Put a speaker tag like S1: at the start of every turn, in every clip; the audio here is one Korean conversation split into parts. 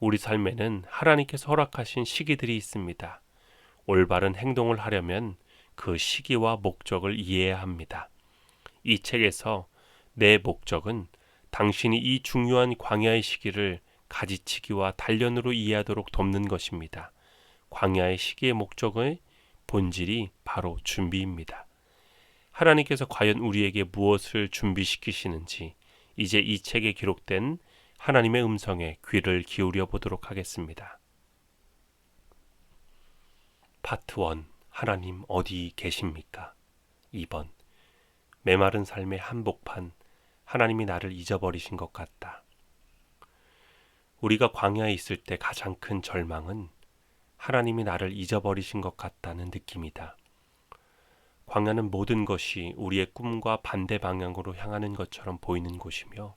S1: 우리 삶에는 하나님께서 허락하신 시기들이 있습니다. 올바른 행동을 하려면 그 시기와 목적을 이해해야 합니다. 이 책에서 내 목적은 당신이 이 중요한 광야의 시기를 가지치기와 단련으로 이해하도록 돕는 것입니다. 광야의 시기의 목적의 본질이 바로 준비입니다. 하나님께서 과연 우리에게 무엇을 준비시키시는지 이제 이 책에 기록된 하나님의 음성에 귀를 기울여 보도록 하겠습니다. 파트 1. 하나님 어디 계십니까? 2번. 메마른 삶의 한복판, 하나님이 나를 잊어버리신 것 같다. 우리가 광야에 있을 때 가장 큰 절망은 하나님이 나를 잊어버리신 것 같다는 느낌이다. 광야는 모든 것이 우리의 꿈과 반대 방향으로 향하는 것처럼 보이는 곳이며,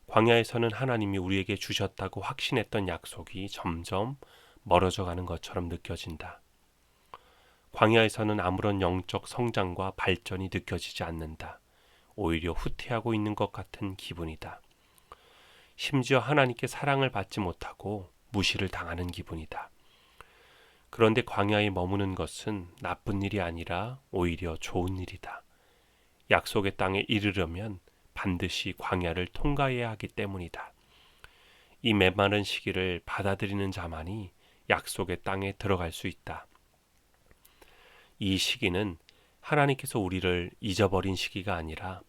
S1: 광야에서는 하나님이 우리에게 주셨다고 확신했던 약속이 점점 멀어져 가는 것처럼 느껴진다. 광야에서는 아무런 영적 성장과 발전이 느껴지지 않는다. 오히려 후퇴하고 있는 것 같은 기분이다. 심지어 하나님께 사랑을 받지 못하고 무시를 당하는 기분이다. 그런데 광야에 머무는 것은 나쁜 일이 아니라 오히려 좋은 일이다. 약속의 땅에 이르려면 반드시 광야를 통과해야 하기 때문이다. 이 메마른 시기를 받아들이는 자만이 약속의 땅에 들어갈 수 있다. 이 시기는 하나님께서 우리를 잊어버린 시기가 아니라,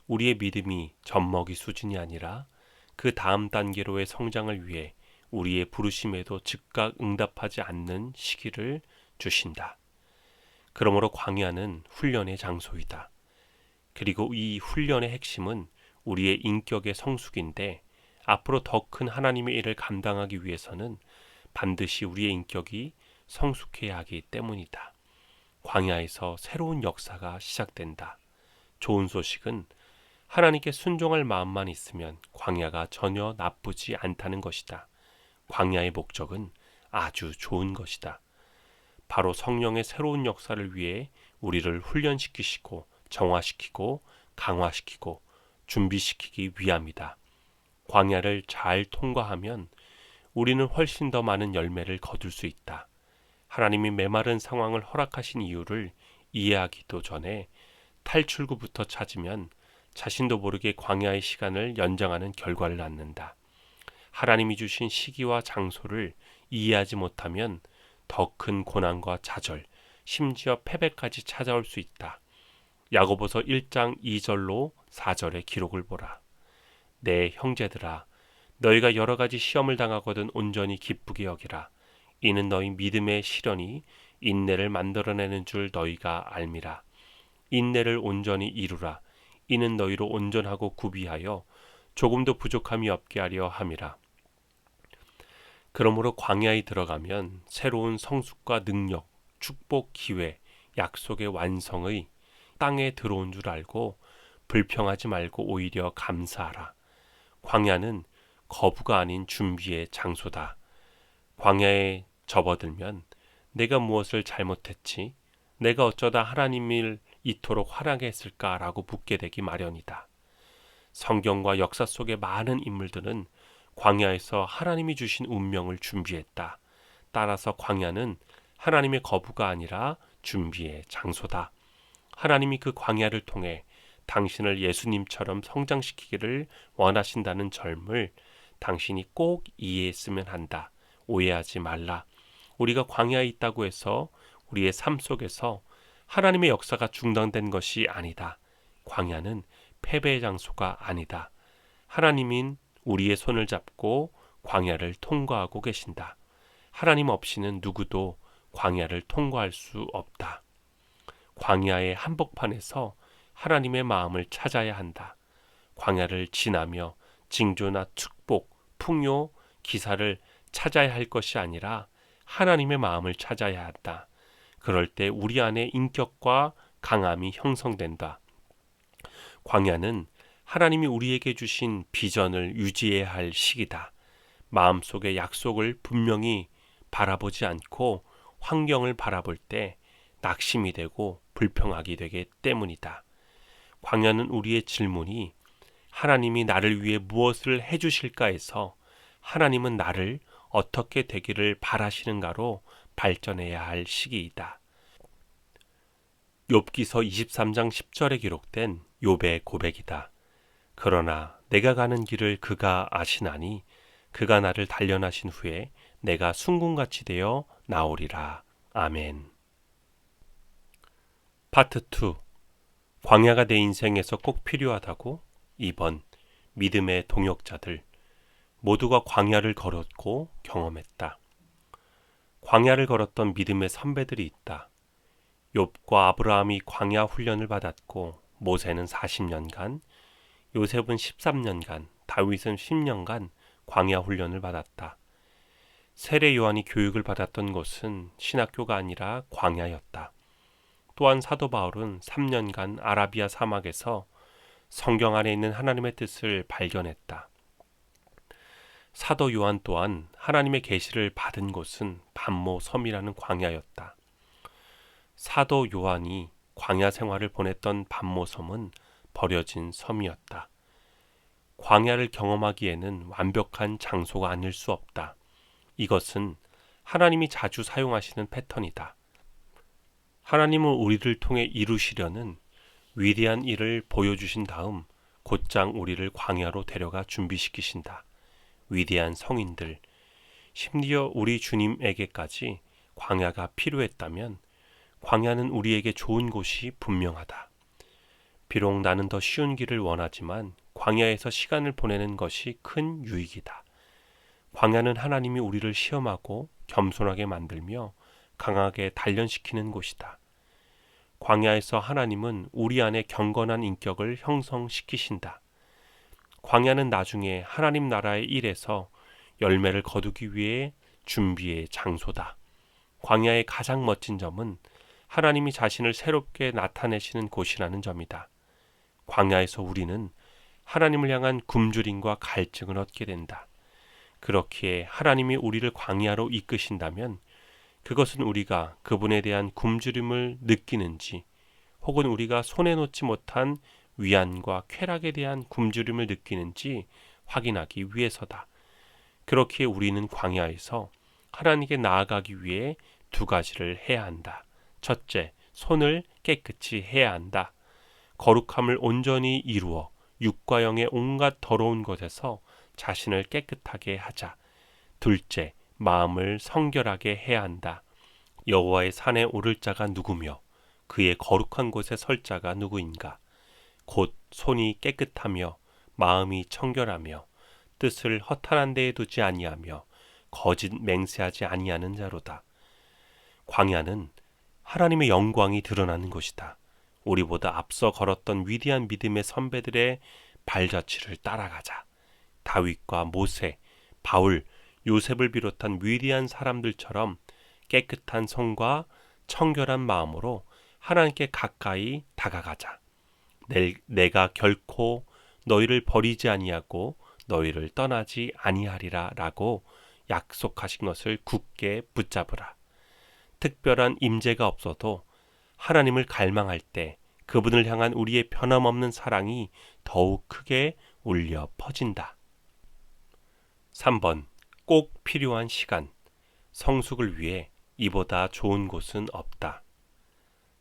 S1: 우리의 믿음이 젖먹이 수준이 아니라 그 다음 단계로의 성장을 위해 우리의 부르심에도 즉각 응답하지 않는 시기를 주신다. 그러므로 광야는 훈련의 장소이다. 그리고 이 훈련의 핵심은 우리의 인격의 성숙인데, 앞으로 더 큰 하나님의 일을 감당하기 위해서는 반드시 우리의 인격이 성숙해야 하기 때문이다. 광야에서 새로운 역사가 시작된다. 좋은 소식은 하나님께 순종할 마음만 있으면 광야가 전혀 나쁘지 않다는 것이다. 광야의 목적은 아주 좋은 것이다. 바로 성령의 새로운 역사를 위해 우리를 훈련시키시고 정화시키고 강화시키고 준비시키기 위함이다. 광야를 잘 통과하면 우리는 훨씬 더 많은 열매를 거둘 수 있다. 하나님이 메마른 상황을 허락하신 이유를 이해하기도 전에 탈출구부터 찾으면 자신도 모르게 광야의 시간을 연장하는 결과를 낳는다. 하나님이 주신 시기와 장소를 이해하지 못하면 더 큰 고난과 좌절, 심지어 패배까지 찾아올 수 있다. 야고보서 1장 2절로 4절의 기록을 보라. 내 형제들아, 너희가 여러 가지 시험을 당하거든 온전히 기쁘게 여기라. 이는 너희 믿음의 시련이 인내를 만들어내는 줄 너희가 알미라. 인내를 온전히 이루라. 이는 너희로 온전하고 구비하여 조금도 부족함이 없게 하려 함이라. 그러므로 광야에 들어가면 새로운 성숙과 능력, 축복, 기회, 약속의 완성의 땅에 들어온 줄 알고 불평하지 말고 오히려 감사하라. 광야는 거부가 아닌 준비의 장소다. 광야에 접어들면 내가 무엇을 잘못했지? 내가 어쩌다 하나님을 이토록 화나게 했을까라고 묻게 되기 마련이다. 성경과 역사 속의 많은 인물들은 광야에서 하나님이 주신 운명을 준비했다. 따라서 광야는 하나님의 거부가 아니라 준비의 장소다. 하나님이 그 광야를 통해 당신을 예수님처럼 성장시키기를 원하신다는 점을 당신이 꼭 이해했으면 한다. 오해하지 말라. 우리가 광야에 있다고 해서 우리의 삶 속에서 하나님의 역사가 중단된 것이 아니다. 광야는 패배의 장소가 아니다. 하나님인 우리의 손을 잡고 광야를 통과하고 계신다. 하나님 없이는 누구도 광야를 통과할 수 없다. 광야의 한복판에서 하나님의 마음을 찾아야 한다. 광야를 지나며 징조나 축복, 풍요, 기사를 찾아야 할 것이 아니라 하나님의 마음을 찾아야 한다. 그럴 때 우리 안에 인격과 강함이 형성된다. 광야는 하나님이 우리에게 주신 비전을 유지해야 할 시기다. 마음속의 약속을 분명히 바라보지 않고 환경을 바라볼 때 낙심이 되고 불평하게 되기 때문이다. 광야는 우리의 질문이 하나님이 나를 위해 무엇을 해주실까 해서 하나님은 나를 어떻게 되기를 바라시는가로 발전해야 할 시기이다. 욥기서 23장 10절에 기록된 욥의 고백이다. 그러나 내가 가는 길을 그가 아시나니 그가 나를 단련하신 후에 내가 순금같이 되어 나오리라. 아멘. 파트 2. 광야가 내 인생에서 꼭 필요하다고? 2번. 믿음의 동역자들. 모두가 광야를 걸었고 경험했다. 광야를 걸었던 믿음의 선배들이 있다. 욥과 아브라함이 광야 훈련을 받았고 모세는 40년간, 요셉은 13년간, 다윗은 10년간 광야 훈련을 받았다. 세례 요한이 교육을 받았던 곳은 신학교가 아니라 광야였다. 또한 사도 바울은 3년간 아라비아 사막에서 성경 안에 있는 하나님의 뜻을 발견했다. 사도 요한 또한 하나님의 계시를 받은 곳은 반모 섬이라는 광야였다. 사도 요한이 광야 생활을 보냈던 반모 섬은 버려진 섬이었다. 광야를 경험하기에는 완벽한 장소가 아닐 수 없다. 이것은 하나님이 자주 사용하시는 패턴이다. 하나님은 우리를 통해 이루시려는 위대한 일을 보여주신 다음 곧장 우리를 광야로 데려가 준비시키신다. 위대한 성인들, 심지어 우리 주님에게까지 광야가 필요했다면 광야는 우리에게 좋은 곳이 분명하다. 비록 나는 더 쉬운 길을 원하지만 광야에서 시간을 보내는 것이 큰 유익이다. 광야는 하나님이 우리를 시험하고 겸손하게 만들며 강하게 단련시키는 곳이다. 광야에서 하나님은 우리 안에 경건한 인격을 형성시키신다. 광야는 나중에 하나님 나라의 일에서 열매를 거두기 위해 준비의 장소다. 광야의 가장 멋진 점은 하나님이 자신을 새롭게 나타내시는 곳이라는 점이다. 광야에서 우리는 하나님을 향한 굶주림과 갈증을 얻게 된다. 그렇기에 하나님이 우리를 광야로 이끄신다면 그것은 우리가 그분에 대한 굶주림을 느끼는지 혹은 우리가 손에 놓지 못한 위안과 쾌락에 대한 굶주림을 느끼는지 확인하기 위해서다. 그렇기에 우리는 광야에서 하나님께 나아가기 위해 두 가지를 해야 한다. 첫째, 손을 깨끗이 해야 한다. 거룩함을 온전히 이루어 육과 영의 온갖 더러운 것에서 자신을 깨끗하게 하자. 둘째, 마음을 성결하게 해야 한다. 여호와의 산에 오를 자가 누구며 그의 거룩한 곳에 설 자가 누구인가? 곧 손이 깨끗하며 마음이 청결하며 뜻을 허탄한 데에 두지 아니하며 거짓 맹세하지 아니하는 자로다. 광야는 하나님의 영광이 드러나는 곳이다. 우리보다 앞서 걸었던 위대한 믿음의 선배들의 발자취를 따라가자. 다윗과 모세, 바울, 요셉을 비롯한 위대한 사람들처럼 깨끗한 손과 청결한 마음으로 하나님께 가까이 다가가자. 내가 결코 너희를 버리지 아니하고 너희를 떠나지 아니하리라 라고 약속하신 것을 굳게 붙잡으라. 특별한 임재가 없어도 하나님을 갈망할 때 그분을 향한 우리의 변함없는 사랑이 더욱 크게 울려 퍼진다. 3번. 꼭 필요한 시간. 성숙을 위해 이보다 좋은 곳은 없다.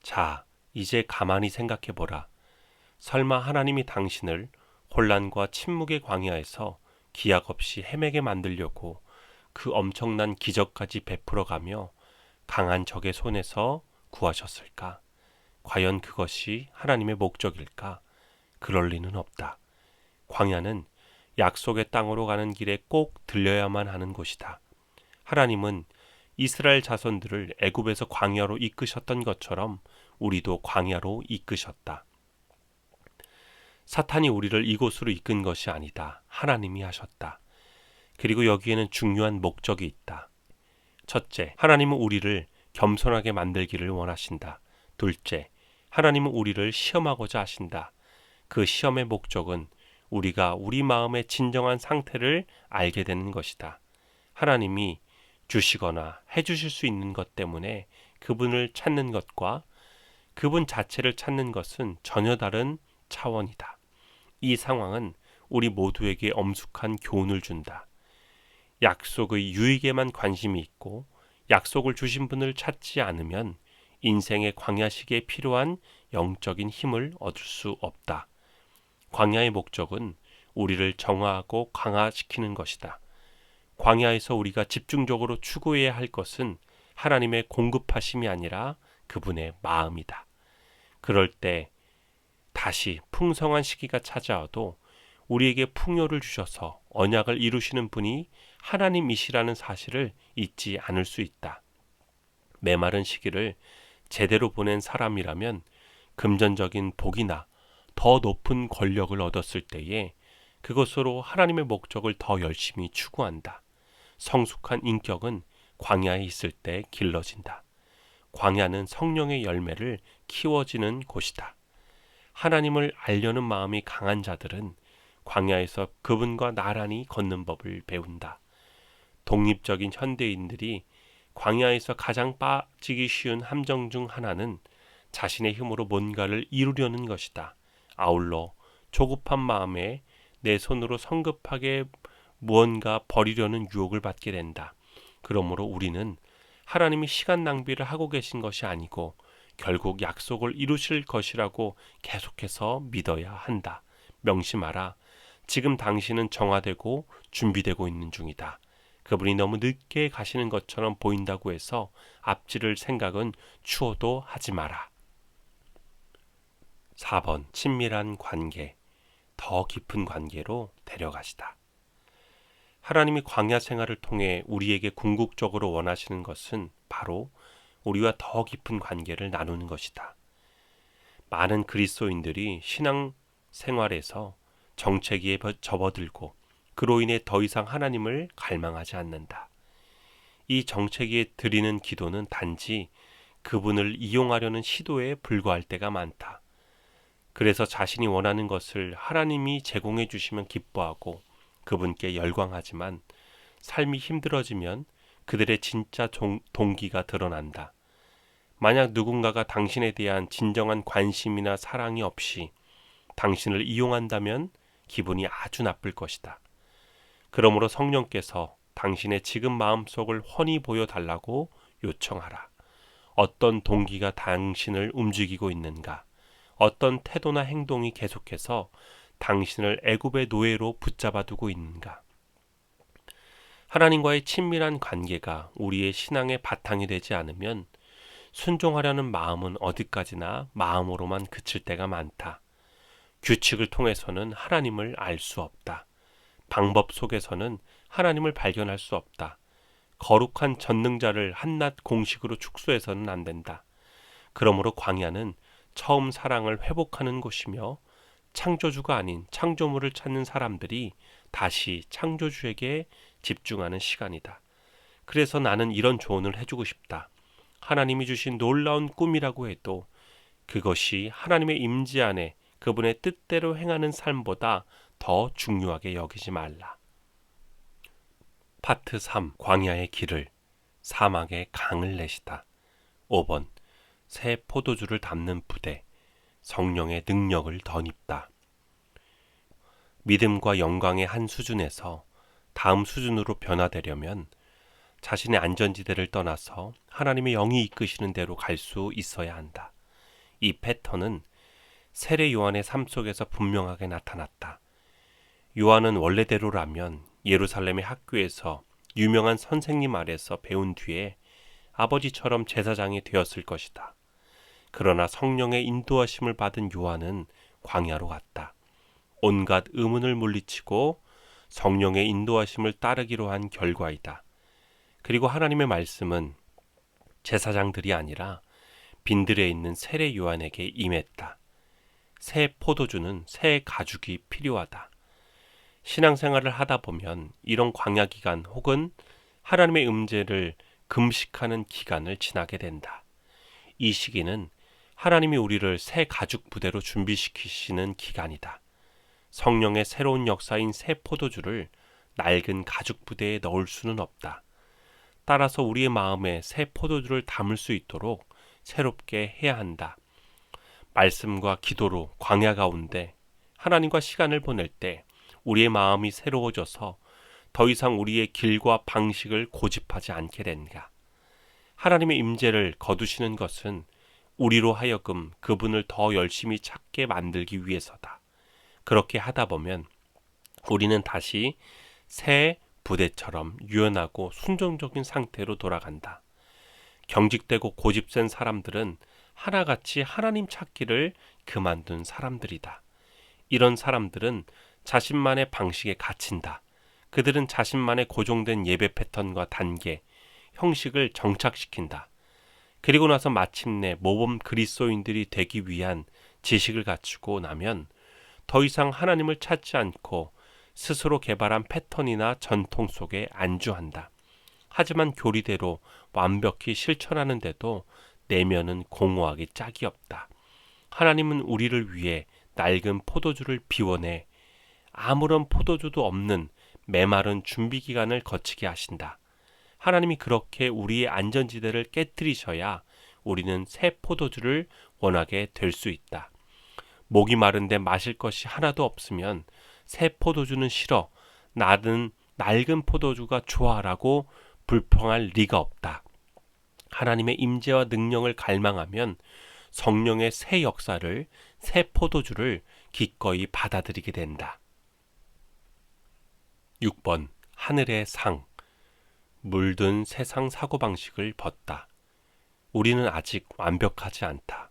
S1: 자, 이제 가만히 생각해보라. 설마 하나님이 당신을 혼란과 침묵의 광야에서 기약 없이 헤매게 만들려고 그 엄청난 기적까지 베풀어가며 강한 적의 손에서 구하셨을까? 과연 그것이 하나님의 목적일까? 그럴 리는 없다. 광야는 약속의 땅으로 가는 길에 꼭 들려야만 하는 곳이다. 하나님은 이스라엘 자손들을 애굽에서 광야로 이끄셨던 것처럼 우리도 광야로 이끄셨다. 사탄이 우리를 이곳으로 이끈 것이 아니다. 하나님이 하셨다. 그리고 여기에는 중요한 목적이 있다. 첫째, 하나님은 우리를 겸손하게 만들기를 원하신다. 둘째, 하나님은 우리를 시험하고자 하신다. 그 시험의 목적은 우리가 우리 마음의 진정한 상태를 알게 되는 것이다. 하나님이 주시거나 해주실 수 있는 것 때문에 그분을 찾는 것과 그분 자체를 찾는 것은 전혀 다른 차원이다. 이 상황은 우리 모두에게 엄숙한 교훈을 준다. 약속의 유익에만 관심이 있고 약속을 주신 분을 찾지 않으면 인생의 광야 시기에 필요한 영적인 힘을 얻을 수 없다. 광야의 목적은 우리를 정화하고 강화시키는 것이다. 광야에서 우리가 집중적으로 추구해야 할 것은 하나님의 공급하심이 아니라 그분의 마음이다. 그럴 때 다시 풍성한 시기가 찾아와도 우리에게 풍요를 주셔서 언약을 이루시는 분이 하나님이시라는 사실을 잊지 않을 수 있다. 메마른 시기를 제대로 보낸 사람이라면 금전적인 복이나 더 높은 권력을 얻었을 때에 그것으로 하나님의 목적을 더 열심히 추구한다. 성숙한 인격은 광야에 있을 때 길러진다. 광야는 성령의 열매를 키워지는 곳이다. 하나님을 알려는 마음이 강한 자들은 광야에서 그분과 나란히 걷는 법을 배운다. 독립적인 현대인들이 광야에서 가장 빠지기 쉬운 함정 중 하나는 자신의 힘으로 뭔가를 이루려는 것이다. 아울러 조급한 마음에 내 손으로 성급하게 무언가 버리려는 유혹을 받게 된다. 그러므로 우리는 하나님이 시간 낭비를 하고 계신 것이 아니고 결국 약속을 이루실 것이라고 계속해서 믿어야 한다. 명심하라. 지금 당신은 정화되고 준비되고 있는 중이다. 그분이 너무 늦게 가시는 것처럼 보인다고 해서 앞지를 생각은 추호도 하지 마라. 4번. 친밀한 관계, 더 깊은 관계로 데려가시다. 하나님이 광야 생활을 통해 우리에게 궁극적으로 원하시는 것은 바로 우리와 더 깊은 관계를 나누는 것이다. 많은 그리스도인들이 신앙 생활에서 정체기에 접어들고 그로 인해 더 이상 하나님을 갈망하지 않는다. 이 정체기에 드리는 기도는 단지 그분을 이용하려는 시도에 불과할 때가 많다. 그래서 자신이 원하는 것을 하나님이 제공해 주시면 기뻐하고 그분께 열광하지만 삶이 힘들어지면 그들의 진짜 동기가 드러난다. 만약 누군가가 당신에 대한 진정한 관심이나 사랑이 없이 당신을 이용한다면 기분이 아주 나쁠 것이다. 그러므로 성령께서 당신의 지금 마음속을 훤히 보여달라고 요청하라. 어떤 동기가 당신을 움직이고 있는가? 어떤 태도나 행동이 계속해서 당신을 애굽의 노예로 붙잡아두고 있는가? 하나님과의 친밀한 관계가 우리의 신앙의 바탕이 되지 않으면 순종하려는 마음은 어디까지나 마음으로만 그칠 때가 많다. 규칙을 통해서는 하나님을 알 수 없다. 방법 속에서는 하나님을 발견할 수 없다. 거룩한 전능자를 한낱 공식으로 축소해서는 안 된다. 그러므로 광야는 처음 사랑을 회복하는 곳이며 창조주가 아닌 창조물을 찾는 사람들이 다시 창조주에게 집중하는 시간이다. 그래서 나는 이런 조언을 해주고 싶다. 하나님이 주신 놀라운 꿈이라고 해도 그것이 하나님의 임재 안에 그분의 뜻대로 행하는 삶보다 더 중요하게 여기지 말라. 파트 3. 광야의 길을, 사막의 강을 내시다. 5번. 새 포도주를 담는 부대, 성령의 능력을 덧입다. 믿음과 영광의 한 수준에서 다음 수준으로 변화되려면 자신의 안전지대를 떠나서 하나님의 영이 이끄시는 대로 갈 수 있어야 한다. 이 패턴은 세례 요한의 삶 속에서 분명하게 나타났다. 요한은 원래대로라면 예루살렘의 학교에서 유명한 선생님 아래서 배운 뒤에 아버지처럼 제사장이 되었을 것이다. 그러나 성령의 인도하심을 받은 요한은 광야로 갔다. 온갖 의문을 물리치고 성령의 인도하심을 따르기로 한 결과이다. 그리고 하나님의 말씀은 제사장들이 아니라 빈들에 있는 세례 요한에게 임했다. 새 포도주는 새 가죽이 필요하다. 신앙생활을 하다 보면 이런 광야 기간 혹은 하나님의 음재를 금식하는 기간을 지나게 된다. 이 시기는 하나님이 우리를 새 가죽 부대로 준비시키시는 기간이다. 성령의 새로운 역사인 새 포도주를 낡은 가죽 부대에 넣을 수는 없다. 따라서 우리의 마음에 새 포도주를 담을 수 있도록 새롭게 해야 한다. 말씀과 기도로 광야 가운데 하나님과 시간을 보낼 때 우리의 마음이 새로워져서 더 이상 우리의 길과 방식을 고집하지 않게 된가? 하나님의 임재를 거두시는 것은 우리로 하여금 그분을 더 열심히 찾게 만들기 위해서다. 그렇게 하다 보면 우리는 다시 새 부대처럼 유연하고 순종적인 상태로 돌아간다. 경직되고 고집센 사람들은 하나같이 하나님 찾기를 그만둔 사람들이다. 이런 사람들은 자신만의 방식에 갇힌다. 그들은 자신만의 고정된 예배 패턴과 단계, 형식을 정착시킨다. 그리고 나서 마침내 모범 그리스도인들이 되기 위한 지식을 갖추고 나면 더 이상 하나님을 찾지 않고 스스로 개발한 패턴이나 전통 속에 안주한다. 하지만 교리대로 완벽히 실천하는데도 내면은 공허하기 짝이 없다. 하나님은 우리를 위해 낡은 포도주를 비워내 아무런 포도주도 없는 메마른 준비 기간을 거치게 하신다. 하나님이 그렇게 우리의 안전지대를 깨뜨리셔야 우리는 새 포도주를 원하게 될 수 있다. 목이 마른데 마실 것이 하나도 없으면 새 포도주는 싫어, 나는 낡은 포도주가 좋아라고 불평할 리가 없다. 하나님의 임재와 능력을 갈망하면 성령의 새 역사를, 새 포도주를 기꺼이 받아들이게 된다. 6번. 하늘의 상. 물든 세상 사고방식을 벗다. 우리는 아직 완벽하지 않다.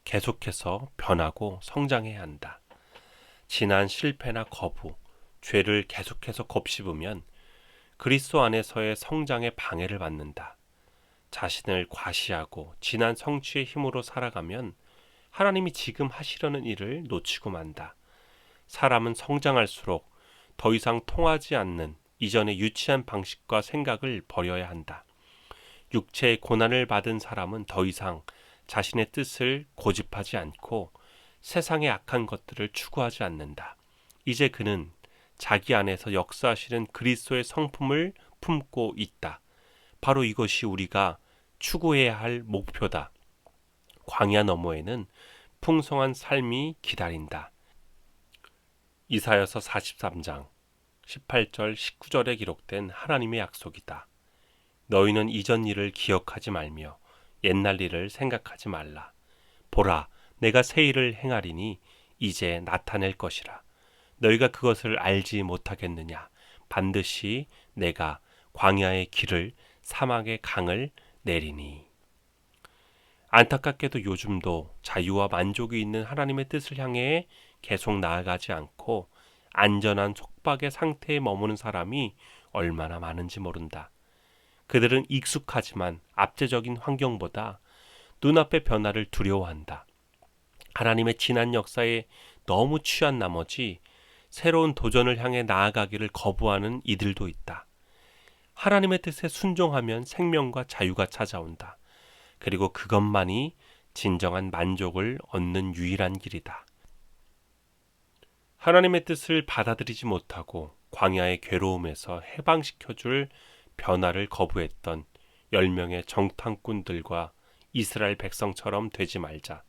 S1: 계속해서 변하고 성장해야 한다. 지난 실패나 거부, 죄를 계속해서 곱씹으면 그리스도 안에서의 성장에 방해를 받는다. 자신을 과시하고 지난 성취의 힘으로 살아가면 하나님이 지금 하시려는 일을 놓치고 만다. 사람은 성장할수록 더 이상 통하지 않는 이전의 유치한 방식과 생각을 버려야 한다. 육체의 고난을 받은 사람은 더 이상 자신의 뜻을 고집하지 않고 세상의 악한 것들을 추구하지 않는다. 이제 그는 자기 안에서 역사하시는 그리스도의 성품을 품고 있다. 바로 이것이 우리가 추구해야 할 목표다. 광야 너머에는 풍성한 삶이 기다린다. 이사야서 43장 18절 19절에 기록된 하나님의 약속이다. 너희는 이전 일을 기억하지 말며 옛날 일을 생각하지 말라. 보라, 내가 새 일을 행하리니 이제 나타낼 것이라. 너희가 그것을 알지 못하겠느냐? 반드시 내가 광야의 길을, 사막의 강을 내리니. 안타깝게도 요즘도 자유와 만족이 있는 하나님의 뜻을 향해 계속 나아가지 않고 안전한 속박의 상태에 머무는 사람이 얼마나 많은지 모른다. 그들은 익숙하지만 압제적인 환경보다 눈앞의 변화를 두려워한다. 하나님의 지난 역사에 너무 취한 나머지 새로운 도전을 향해 나아가기를 거부하는 이들도 있다. 하나님의 뜻에 순종하면 생명과 자유가 찾아온다. 그리고 그것만이 진정한 만족을 얻는 유일한 길이다. 하나님의 뜻을 받아들이지 못하고 광야의 괴로움에서 해방시켜줄 변화를 거부했던 10명의 정탐꾼들과 이스라엘 백성처럼 되지 말자.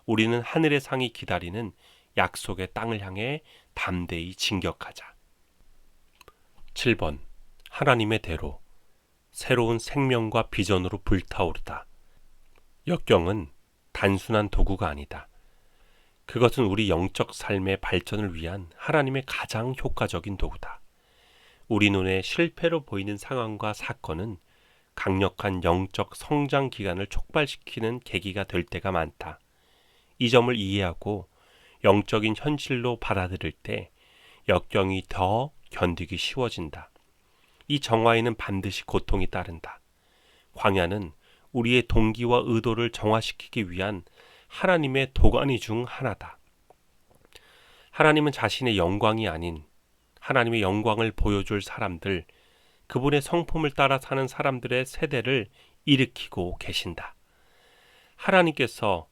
S1: 우리는 하늘의 상이 기다리는 약속의 땅을 향해 담대히 진격하자. 7번. 하나님의 대로. 새로운 생명과 비전으로 불타오르다. 역경은 단순한 도구가 아니다. 그것은 우리 영적 삶의 발전을 위한 하나님의 가장 효과적인 도구다. 우리 눈에 실패로 보이는 상황과 사건은 강력한 영적 성장 기간을 촉발시키는 계기가 될 때가 많다. 이 점을 이해하고 영적인 현실로 받아들일 때 역경이 더 견디기 쉬워진다. 이 정화에는 반드시 고통이 따른다. 광야는 우리의 동기와 의도를 정화시키기 위한 하나님의 도가니 중 하나다. 하나님은 자신의 영광이 아닌 하나님의 영광을 보여줄 사람들, 그분의 성품을 따라 사는 사람들의 세대를 일으키고 계신다. 하나님께서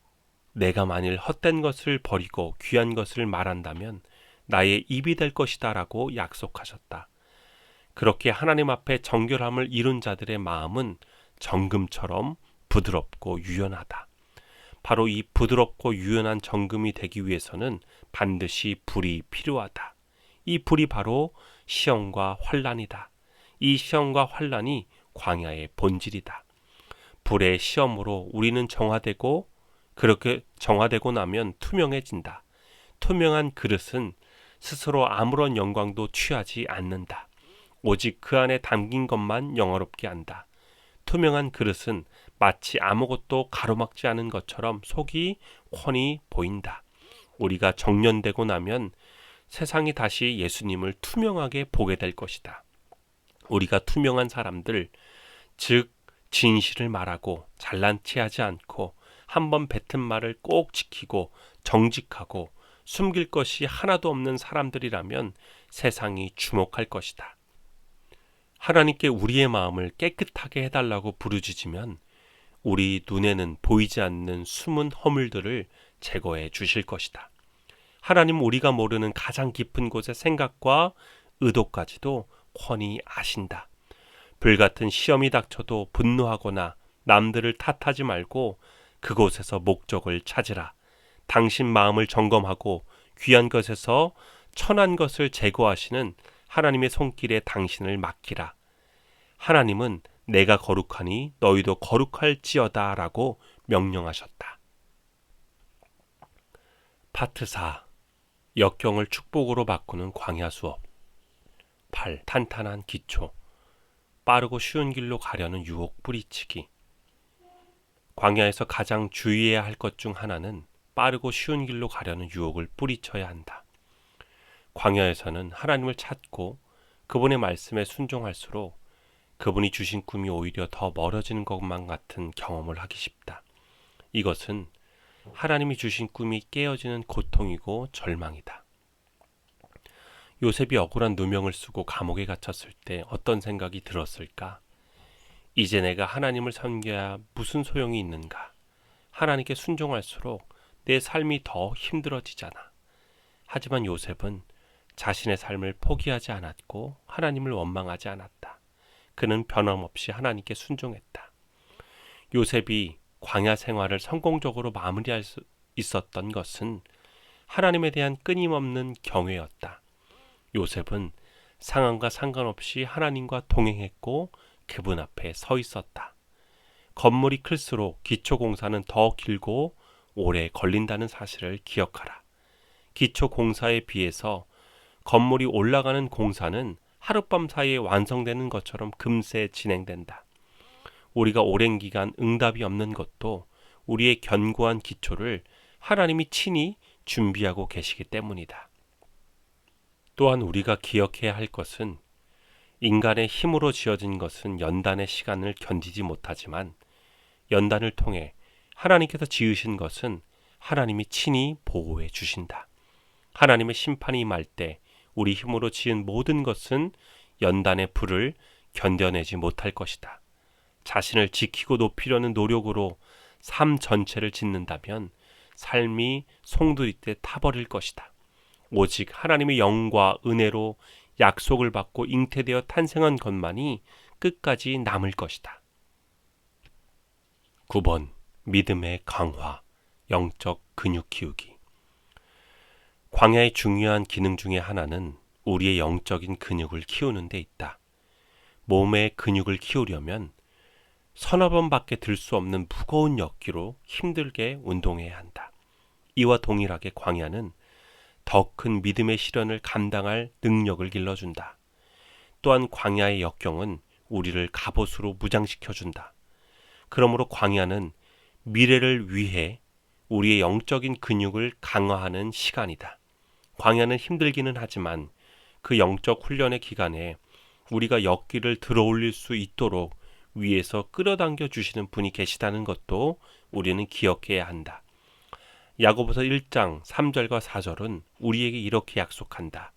S1: 내가 만일 헛된 것을 버리고 귀한 것을 말한다면 나의 입이 될 것이다 라고 약속하셨다. 그렇게 하나님 앞에 정결함을 이룬 자들의 마음은 정금처럼 부드럽고 유연하다. 바로 이 부드럽고 유연한 정금이 되기 위해서는 반드시 불이 필요하다. 이 불이 바로 시험과 환란이다. 이 시험과 환란이 광야의 본질이다. 불의 시험으로 우리는 정화되고 그렇게 정화되고 나면 투명해진다. 투명한 그릇은 스스로 아무런 영광도 취하지 않는다. 오직 그 안에 담긴 것만 영화롭게 한다. 투명한 그릇은 마치 아무것도 가로막지 않은 것처럼 속이 훤히 보인다. 우리가 정련되고 나면 세상이 다시 예수님을 투명하게 보게 될 것이다. 우리가 투명한 사람들, 즉 진실을 말하고 잘난 체하지 않고 한번 뱉은 말을 꼭 지키고 정직하고 숨길 것이 하나도 없는 사람들이라면 세상이 주목할 것이다. 하나님께 우리의 마음을 깨끗하게 해달라고 부르짖으면 우리 눈에는 보이지 않는 숨은 허물들을 제거해 주실 것이다. 하나님 우리가 모르는 가장 깊은 곳의 생각과 의도까지도 훤히 아신다. 불같은 시험이 닥쳐도 분노하거나 남들을 탓하지 말고 그곳에서 목적을 찾으라. 당신 마음을 점검하고 귀한 것에서 천한 것을 제거하시는 하나님의 손길에 당신을 맡기라. 하나님은 내가 거룩하니 너희도 거룩할지어다 라고 명령하셨다. 파트 4. 역경을 축복으로 바꾸는 광야 수업. 8. 탄탄한 기초. 빠르고 쉬운 길로 가려는 유혹 뿌리치기. 광야에서 가장 주의해야 할 것 중 하나는 빠르고 쉬운 길로 가려는 유혹을 뿌리쳐야 한다. 광야에서는 하나님을 찾고 그분의 말씀에 순종할수록 그분이 주신 꿈이 오히려 더 멀어지는 것만 같은 경험을 하기 쉽다. 이것은 하나님이 주신 꿈이 깨어지는 고통이고 절망이다. 요셉이 억울한 누명을 쓰고 감옥에 갇혔을 때 어떤 생각이 들었을까? 이제 내가 하나님을 섬겨야 무슨 소용이 있는가? 하나님께 순종할수록 내 삶이 더 힘들어지잖아. 하지만 요셉은 자신의 삶을 포기하지 않았고 하나님을 원망하지 않았다. 그는 변함없이 하나님께 순종했다. 요셉이 광야 생활을 성공적으로 마무리할 수 있었던 것은 하나님에 대한 끊임없는 경외였다. 요셉은 상황과 상관없이 하나님과 동행했고 그분 앞에 서 있었다. 건물이 클수록 기초공사는 더 길고 오래 걸린다는 사실을 기억하라. 기초공사에 비해서 건물이 올라가는 공사는 하룻밤 사이에 완성되는 것처럼 금세 진행된다. 우리가 오랜 기간 응답이 없는 것도 우리의 견고한 기초를 하나님이 친히 준비하고 계시기 때문이다. 또한 우리가 기억해야 할 것은 인간의 힘으로 지어진 것은 연단의 시간을 견디지 못하지만 연단을 통해 하나님께서 지으신 것은 하나님이 친히 보호해 주신다. 하나님의 심판이 임할 때 우리 힘으로 지은 모든 것은 연단의 불을 견뎌내지 못할 것이다. 자신을 지키고 높이려는 노력으로 삶 전체를 짓는다면 삶이 송두리째 타버릴 것이다. 오직 하나님의 영과 은혜로 약속을 받고 잉태되어 탄생한 것만이 끝까지 남을 것이다. 9번. 믿음의 강화, 영적 근육 키우기. 광야의 중요한 기능 중에 하나는 우리의 영적인 근육을 키우는 데 있다. 몸의 근육을 키우려면 서너 번밖에 들 수 없는 무거운 역기로 힘들게 운동해야 한다. 이와 동일하게 광야는 더 큰 믿음의 시련을 감당할 능력을 길러준다. 또한 광야의 역경은 우리를 갑옷으로 무장시켜준다. 그러므로 광야는 미래를 위해 우리의 영적인 근육을 강화하는 시간이다. 광야는 힘들기는 하지만 그 영적 훈련의 기간에 우리가 역기를 들어올릴 수 있도록 위에서 끌어당겨 주시는 분이 계시다는 것도 우리는 기억해야 한다. 야고보서 1장 3절과 4절은 우리에게 이렇게 약속한다.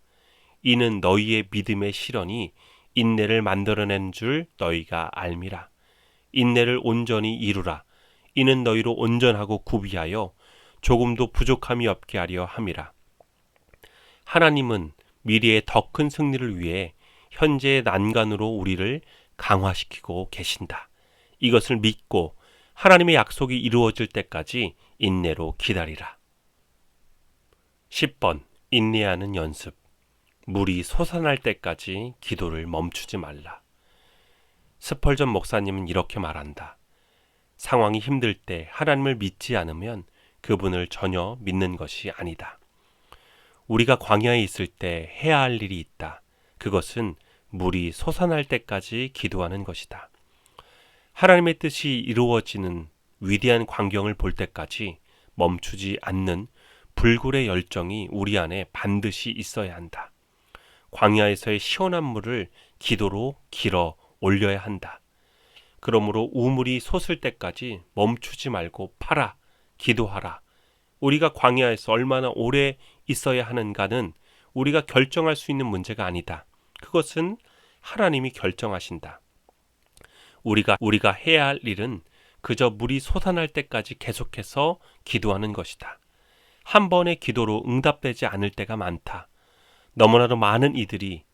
S1: 이는 너희의 믿음의 시련이 인내를 만들어낸 줄 너희가 알미라. 인내를 온전히 이루라. 이는 너희로 온전하고 구비하여 조금도 부족함이 없게 하려 함이라. 하나님은 미래의 더 큰 승리를 위해 현재의 난간으로 우리를 강화시키고 계신다. 이것을 믿고 하나님의 약속이 이루어질 때까지 인내로 기다리라. 10번. 인내하는 연습. 물이 솟아날 때까지 기도를 멈추지 말라. 스펄전 목사님은 이렇게 말한다. 상황이 힘들 때 하나님을 믿지 않으면 그분을 전혀 믿는 것이 아니다. 우리가 광야에 있을 때 해야 할 일이 있다. 그것은 물이 솟아날 때까지 기도하는 것이다. 하나님의 뜻이 이루어지는 위대한 광경을 볼 때까지 멈추지 않는 불굴의 열정이 우리 안에 반드시 있어야 한다. 광야에서의 시원한 물을 기도로 길어 올려야 한다. 그러므로 우물이 솟을 때까지 멈추지 말고 팔아, 기도하라. 우리가 광야에서 얼마나 오래 있어야 하는가는 우리가 결정할 수 있는 문제가 아니다. 그것은 하나님이 결정하신다. 우리가 해야 할 일은 그저 물이 솟아날 때까지 계속해서 기도하는 것이다. 한 번의 기도로 응답되지 않을 때가 많다. 너무나도 많은 이들이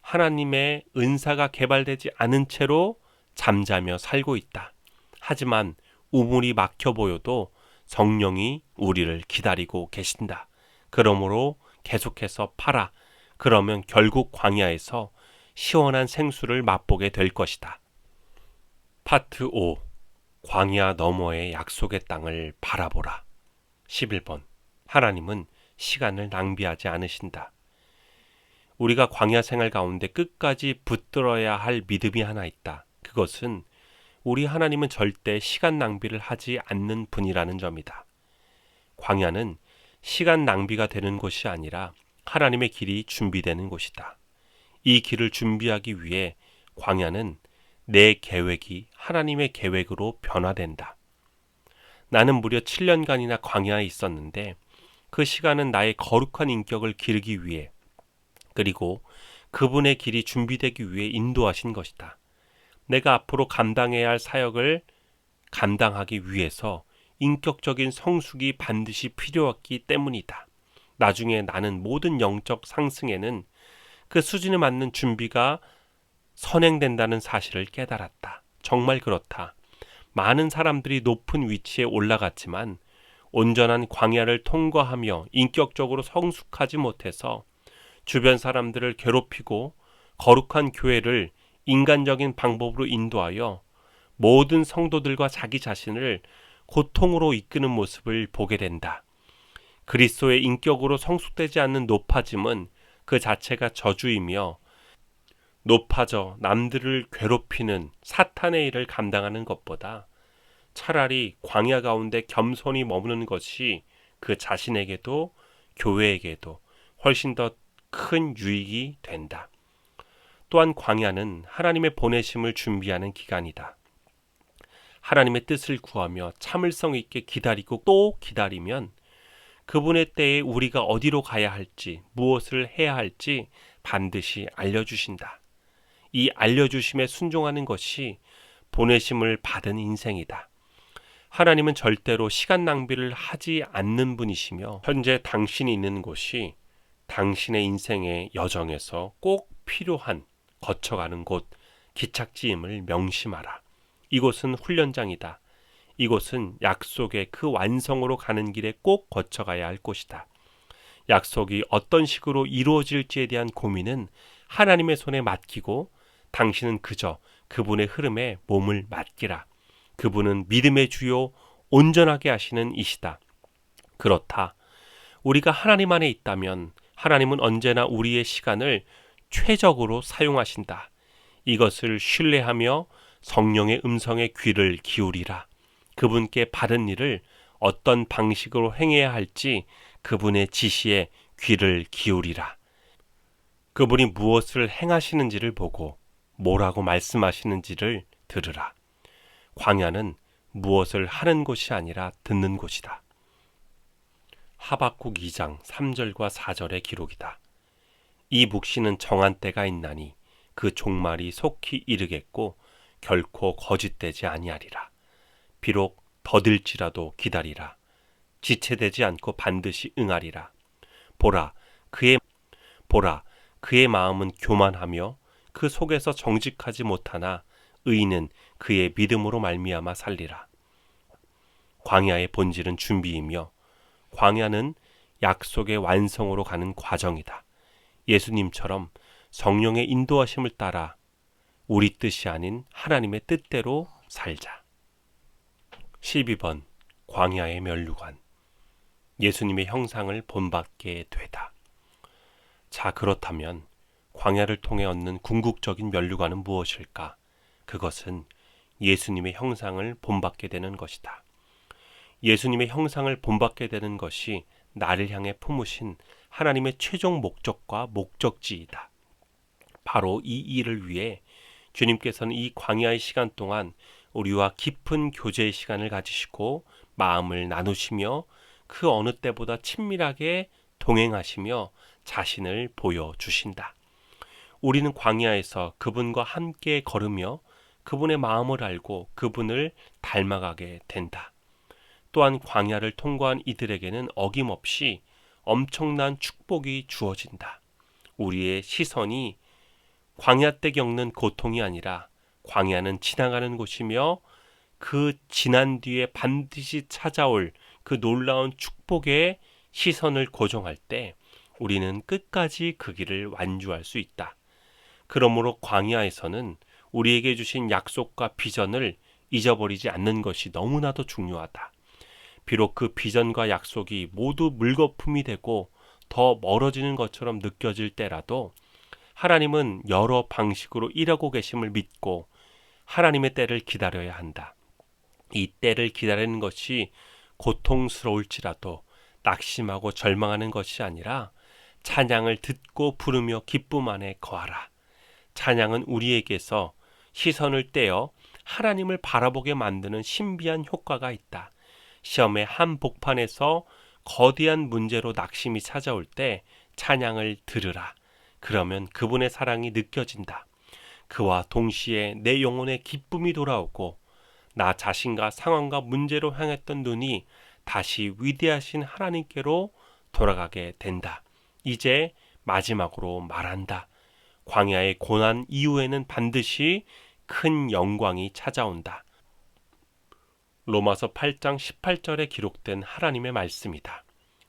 S1: 하나님의 은사가 개발되지 않은 채로 잠자며 살고 있다. 하지만 우물이 막혀 보여도 성령이 우리를 기다리고 계신다. 그러므로 계속해서 팔아. 그러면 결국 광야에서 시원한 생수를 맛보게 될 것이다. 파트 5. 광야 너머의 약속의 땅을 바라보라. 11번. 하나님은 시간을 낭비하지 않으신다. 우리가 광야 생활 가운데 끝까지 붙들어야 할 믿음이 하나 있다. 그것은 우리 하나님은 절대 시간 낭비를 하지 않는 분이라는 점이다. 광야는 시간 낭비가 되는 곳이 아니라 하나님의 길이 준비되는 곳이다. 이 길을 준비하기 위해 광야는 내 계획이 하나님의 계획으로 변화된다. 나는 무려 7년간이나 광야에 있었는데 그 시간은 나의 거룩한 인격을 기르기 위해 그리고 그분의 길이 준비되기 위해 인도하신 것이다. 내가 앞으로 감당해야 할 사역을 감당하기 위해서 인격적인 성숙이 반드시 필요했기 때문이다. 나중에 나는 모든 영적 상승에는 그 수준에 맞는 준비가 선행된다는 사실을 깨달았다. 정말 그렇다. 많은 사람들이 높은 위치에 올라갔지만 온전한 광야를 통과하며 인격적으로 성숙하지 못해서 주변 사람들을 괴롭히고 거룩한 교회를 인간적인 방법으로 인도하여 모든 성도들과 자기 자신을 고통으로 이끄는 모습을 보게 된다. 그리스도의 인격으로 성숙되지 않는 높아짐은 그 자체가 저주이며 높아져 남들을 괴롭히는 사탄의 일을 감당하는 것보다 차라리 광야 가운데 겸손히 머무는 것이 그 자신에게도 교회에게도 훨씬 더 큰 유익이 된다. 또한 광야는 하나님의 보내심을 준비하는 기간이다. 하나님의 뜻을 구하며 참을성 있게 기다리고 또 기다리면 그분의 때에 우리가 어디로 가야 할지, 무엇을 해야 할지 반드시 알려주신다. 이 알려주심에 순종하는 것이 보내심을 받은 인생이다. 하나님은 절대로 시간 낭비를 하지 않는 분이시며 현재 당신이 있는 곳이 당신의 인생의 여정에서 꼭 필요한 거쳐가는 곳, 기착지임을 명심하라. 이곳은 훈련장이다. 이곳은 약속의 그 완성으로 가는 길에 꼭 거쳐가야 할 곳이다. 약속이 어떤 식으로 이루어질지에 대한 고민은 하나님의 손에 맡기고 당신은 그저 그분의 흐름에 몸을 맡기라. 그분은 믿음의 주요 온전하게 하시는 이시다. 그렇다. 우리가 하나님 안에 있다면 하나님은 언제나 우리의 시간을 최적으로 사용하신다. 이것을 신뢰하며 성령의 음성에 귀를 기울이라. 그분께 받은 일을 어떤 방식으로 행해야 할지 그분의 지시에 귀를 기울이라. 그분이 무엇을 행하시는지를 보고 뭐라고 말씀하시는지를 들으라. 광야는 무엇을 하는 곳이 아니라 듣는 곳이다. 하박국 2장 3절과 4절의 기록이다. 이 묵시는 정한 때가 있나니 그 종말이 속히 이르겠고 결코 거짓되지 아니하리라. 비록 더딜지라도 기다리라. 지체되지 않고 반드시 응하리라. 보라 그의 마음은 교만하며 그 속에서 정직하지 못하나 의인은 그의 믿음으로 말미암아 살리라. 광야의 본질은 준비이며 광야는 약속의 완성으로 가는 과정이다. 예수님처럼 성령의 인도하심을 따라 우리 뜻이 아닌 하나님의 뜻대로 살자. 12번 광야의 면류관. 예수님의 형상을 본받게 되다. 자, 그렇다면 광야를 통해 얻는 궁극적인 면류관은 무엇일까? 그것은 예수님의 형상을 본받게 되는 것이다. 예수님의 형상을 본받게 되는 것이 나를 향해 품으신 하나님의 최종 목적과 목적지이다. 바로 이 일을 위해 주님께서는 이 광야의 시간 동안 우리와 깊은 교제의 시간을 가지시고 마음을 나누시며 그 어느 때보다 친밀하게 동행하시며 자신을 보여주신다. 우리는 광야에서 그분과 함께 걸으며 그분의 마음을 알고 그분을 닮아가게 된다. 또한 광야를 통과한 이들에게는 어김없이 엄청난 축복이 주어진다. 우리의 시선이 광야 때 겪는 고통이 아니라 광야는 지나가는 곳이며 그 지난 뒤에 반드시 찾아올 그 놀라운 축복에 시선을 고정할 때 우리는 끝까지 그 길을 완주할 수 있다. 그러므로 광야에서는 우리에게 주신 약속과 비전을 잊어버리지 않는 것이 너무나도 중요하다. 비록 그 비전과 약속이 모두 물거품이 되고 더 멀어지는 것처럼 느껴질 때라도 하나님은 여러 방식으로 일하고 계심을 믿고 하나님의 때를 기다려야 한다. 이 때를 기다리는 것이 고통스러울지라도 낙심하고 절망하는 것이 아니라 찬양을 듣고 부르며 기쁨 안에 거하라. 찬양은 우리에게서 시선을 떼어 하나님을 바라보게 만드는 신비한 효과가 있다. 시험의 한복판에서 거대한 문제로 낙심이 찾아올 때 찬양을 들으라. 그러면 그분의 사랑이 느껴진다. 그와 동시에 내 영혼에 기쁨이 돌아오고 나 자신과 상황과 문제로 향했던 눈이 다시 위대하신 하나님께로 돌아가게 된다. 이제 마지막으로 말한다. 광야의 고난 이후에는 반드시 큰 영광이 찾아온다. 로마서 8장 18절에 기록된 하나님의 말씀이다.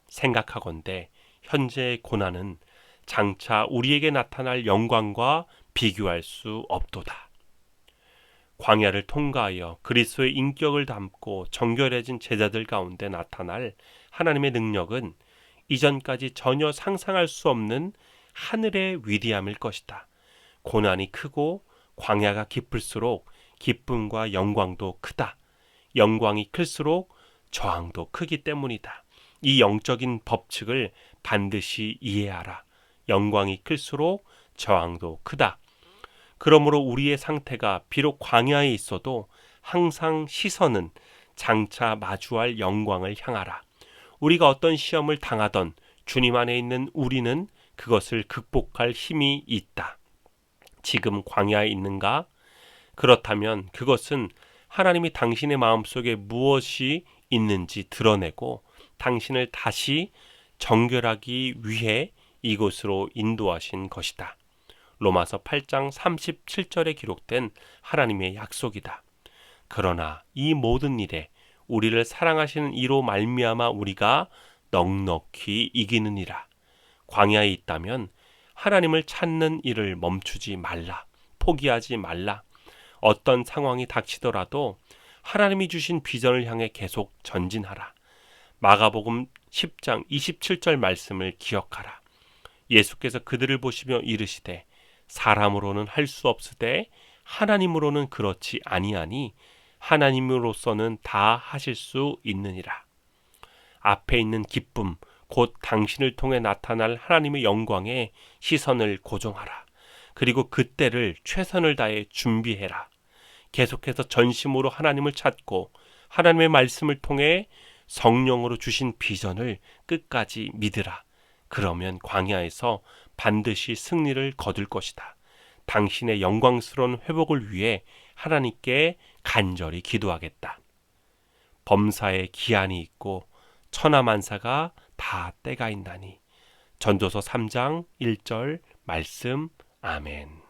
S1: 생각하건대 현재의 고난은 장차 우리에게 나타날 영광과 비교할 수 없도다. 광야를 통과하여 그리스도의 인격을 담고 정결해진 제자들 가운데 나타날 하나님의 능력은 이전까지 전혀 상상할 수 없는 하늘의 위대함일 것이다. 고난이 크고 광야가 깊을수록 기쁨과 영광도 크다. 영광이 클수록 저항도 크기 때문이다. 이 영적인 법칙을 반드시 이해하라. 영광이 클수록 저항도 크다. 그러므로 우리의 상태가 비록 광야에 있어도 항상 시선은 장차 마주할 영광을 향하라. 우리가 어떤 시험을 당하던 주님 안에 있는 우리는 그것을 극복할 힘이 있다. 지금 광야에 있는가? 그렇다면 그것은 하나님이 당신의 마음속에 무엇이 있는지 드러내고 당신을 다시 정결하기 위해 이곳으로 인도하신 것이다. 로마서 8장 37절에 기록된 하나님의 약속이다. 그러나 이 모든 일에 우리를 사랑하시는 이로 말미암아 우리가 넉넉히 이기느니라. 광야에 있다면 하나님을 찾는 일을 멈추지 말라. 포기하지 말라. 어떤 상황이 닥치더라도 하나님이 주신 비전을 향해 계속 전진하라. 마가복음 10장 27절 말씀을 기억하라. 예수께서 그들을 보시며 이르시되 사람으로는 할 수 없으되 하나님으로는 그렇지 아니하니 하나님으로서는 다 하실 수 있느니라. 앞에 있는 기쁨, 곧 당신을 통해 나타날 하나님의 영광에 시선을 고정하라. 그리고 그때를 최선을 다해 준비해라. 계속해서 전심으로 하나님을 찾고 하나님의 말씀을 통해 성령으로 주신 비전을 끝까지 믿으라. 그러면 광야에서 반드시 승리를 거둘 것이다. 당신의 영광스러운 회복을 위해 하나님께 간절히 기도하겠다. 범사에 기한이 있고 천하만사가 다 때가 있나니. 전도서 3장 1절 말씀. 아멘.